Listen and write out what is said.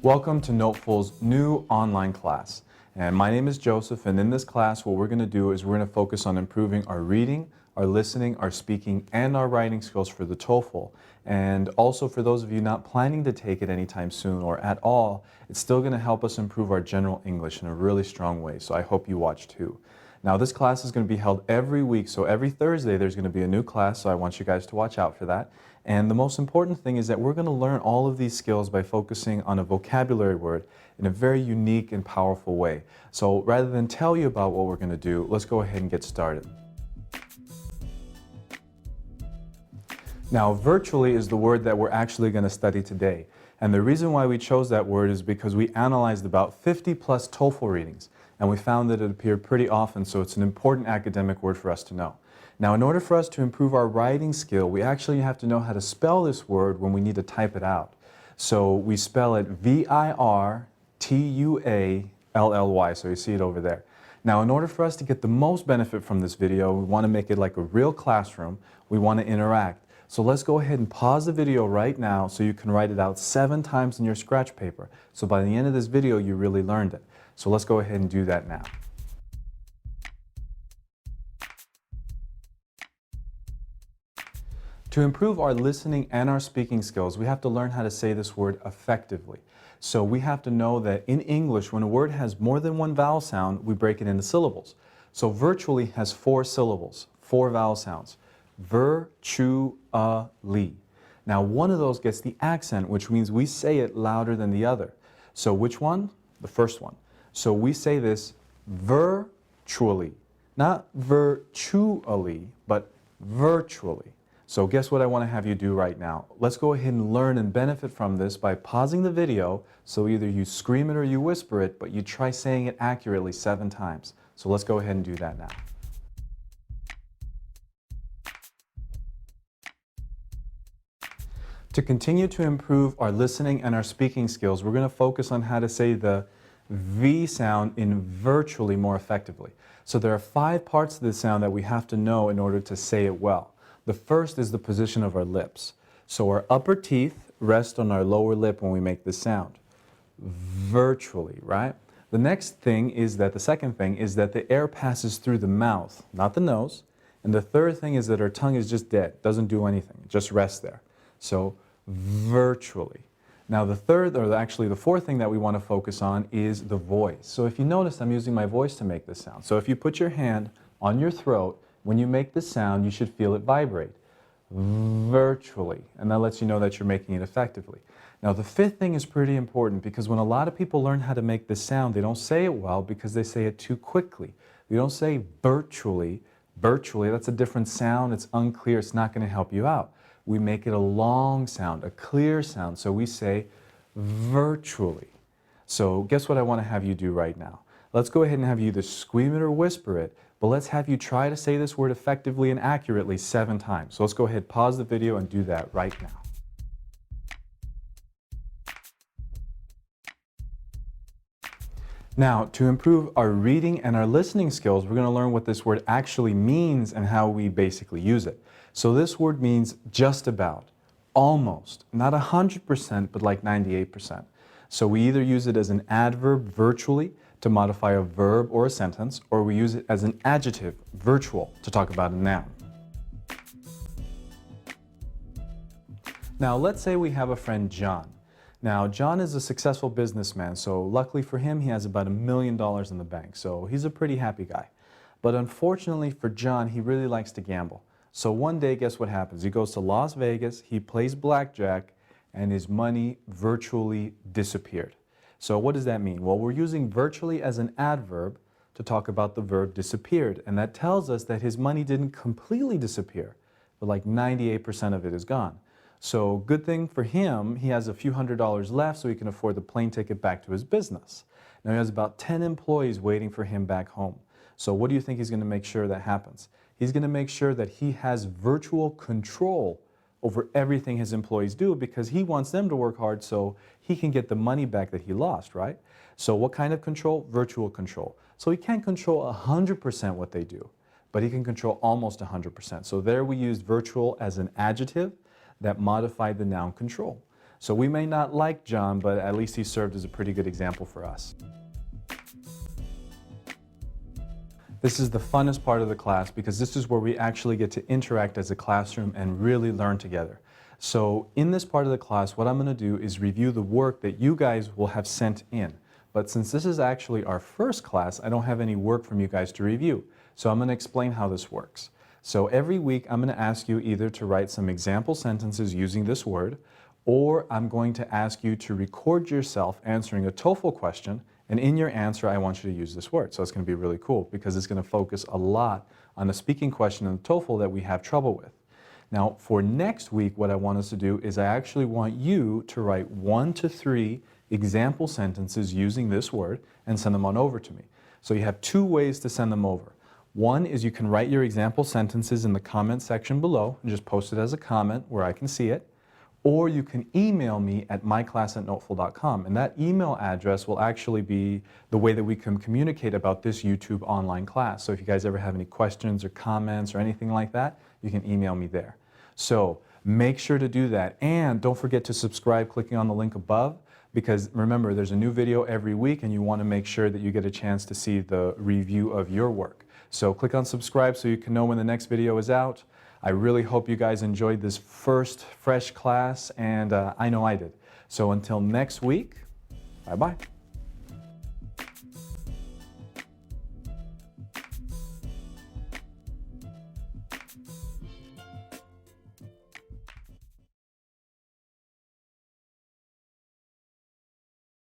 Welcome to Noteful's new online class. And my name is Joseph, and in this class what we're going to do is we're going to focus on improving our reading, our listening, our speaking, and our writing skills for the TOEFL. And also for those of you not planning to take it anytime soon or at all, it's still going to help us improve our general English in a really strong way, so I hope you watch too. Now this class is going to be held every week, so every Thursday there's going to be a new class, so I want you guys to watch out for that. And the most important thing is that we're going to learn all of these skills by focusing on a vocabulary word in a very unique and powerful way. So rather than tell you about what we're going to do, let's go ahead and get started. Now, virtually is the word that we're actually going to study today. And the reason why we chose that word is because we analyzed about 50 plus TOEFL readings, and we found that it appeared pretty often, so it's an important academic word for us to know. Now, in order for us to improve our writing skill, we actually have to know how to spell this word when we need to type it out. So we spell it V-I-R-T-U-A-L-L-Y, so you see it over there. Now, in order for us to get the most benefit from this video, we want to make it like a real classroom. We want to interact. So let's go ahead and pause the video right now so you can write it out 7 times in your scratch paper. So by the end of this video, you really learned it. So let's go ahead and do that now. To improve our listening and our speaking skills, we have to learn how to say this word effectively. So we have to know that in English, when a word has more than one vowel sound, we break it into syllables. So virtually has 4 syllables, 4 vowel sounds. Virtually. Now one of those gets the accent, which means we say it louder than the other. So which one? The first one. So we say this virtually, not virtually, but virtually. So guess what I want to have you do right now? Let's go ahead and learn and benefit from this by pausing the video, so either you scream it or you whisper it, but you try saying it accurately 7 times. So let's go ahead and do that now. To continue to improve our listening and our speaking skills, we're going to focus on how to say the V sound in virtually more effectively. So there are 5 parts of the sound that we have to know in order to say it well. The first is the position of our lips. So our upper teeth rest on our lower lip when we make this sound. Virtually, right? The next thing is that, the second thing is that the air passes through the mouth, not the nose. And the third thing is that our tongue is just dead, doesn't do anything, it just rests there. So virtually. Now the third, or actually the fourth thing that we want to focus on is the voice. So if you notice, I'm using my voice to make this sound. So if you put your hand on your throat, when you make this sound, you should feel it vibrate. Virtually. And that lets you know that you're making it effectively. Now the fifth thing is pretty important, because when a lot of people learn how to make this sound, they don't say it well because they say it too quickly. You don't say virtually. Virtually, that's a different sound. It's unclear. It's not going to help you out. We make it a long sound, a clear sound. So we say virtually. So guess what I want to have you do right now? Let's go ahead and have you either scream it or whisper it, but let's have you try to say this word effectively and accurately 7 times. So let's go ahead, pause the video and do that right now. Now, to improve our reading and our listening skills, we're going to learn what this word actually means and how we basically use it. So this word means just about, almost, not 100%, but like 98%. So we either use it as an adverb, virtually, to modify a verb or a sentence, or we use it as an adjective, virtual, to talk about a noun. Now let's say we have a friend John. Now John is a successful businessman, so luckily for him he has about $1 million in the bank, so he's a pretty happy guy. But unfortunately for John, he really likes to gamble. So one day, guess what happens? He goes to Las Vegas, he plays blackjack, and his money virtually disappeared. So what does that mean? Well, we're using virtually as an adverb to talk about the verb disappeared. And that tells us that his money didn't completely disappear, but like 98% of it is gone. So good thing for him, he has a few $100s left so he can afford the plane ticket back to his business. Now he has about 10 employees waiting for him back home. So what do you think he's going to make sure that happens? He's going to make sure that he has virtual control over everything his employees do, because he wants them to work hard so he can get the money back that he lost, right? So what kind of control? Virtual control. So he can't control 100% what they do, but he can control almost 100%. So there we used virtual as an adjective that modified the noun control. So we may not like John, but at least he served as a pretty good example for us. This is the funnest part of the class because this is where we actually get to interact as a classroom and really learn together. So in this part of the class, what I'm going to do is review the work that you guys will have sent in. But since this is actually our first class, I don't have any work from you guys to review. So I'm going to explain how this works. So every week, I'm going to ask you either to write some example sentences using this word, or I'm going to ask you to record yourself answering a TOEFL question, and in your answer, I want you to use this word. So it's going to be really cool because it's going to focus a lot on the speaking question in the TOEFL that we have trouble with. Now, for next week, what I want us to do is I actually want you to write 1 to 3 example sentences using this word and send them on over to me. So you have 2 ways to send them over. One is you can write your example sentences in the comment section below and just post it as a comment where I can see it. Or you can email me at myclass@noetful.com, and that email address will actually be the way that we can communicate about this YouTube online class. So if you guys ever have any questions or comments or anything like that, you can email me there. So make sure to do that, and don't forget to subscribe clicking on the link above, because remember, there's a new video every week and you want to make sure that you get a chance to see the review of your work. So click on subscribe so you can know when the next video is out. I really hope you guys enjoyed this first fresh class, and I know I did. So until next week, bye-bye.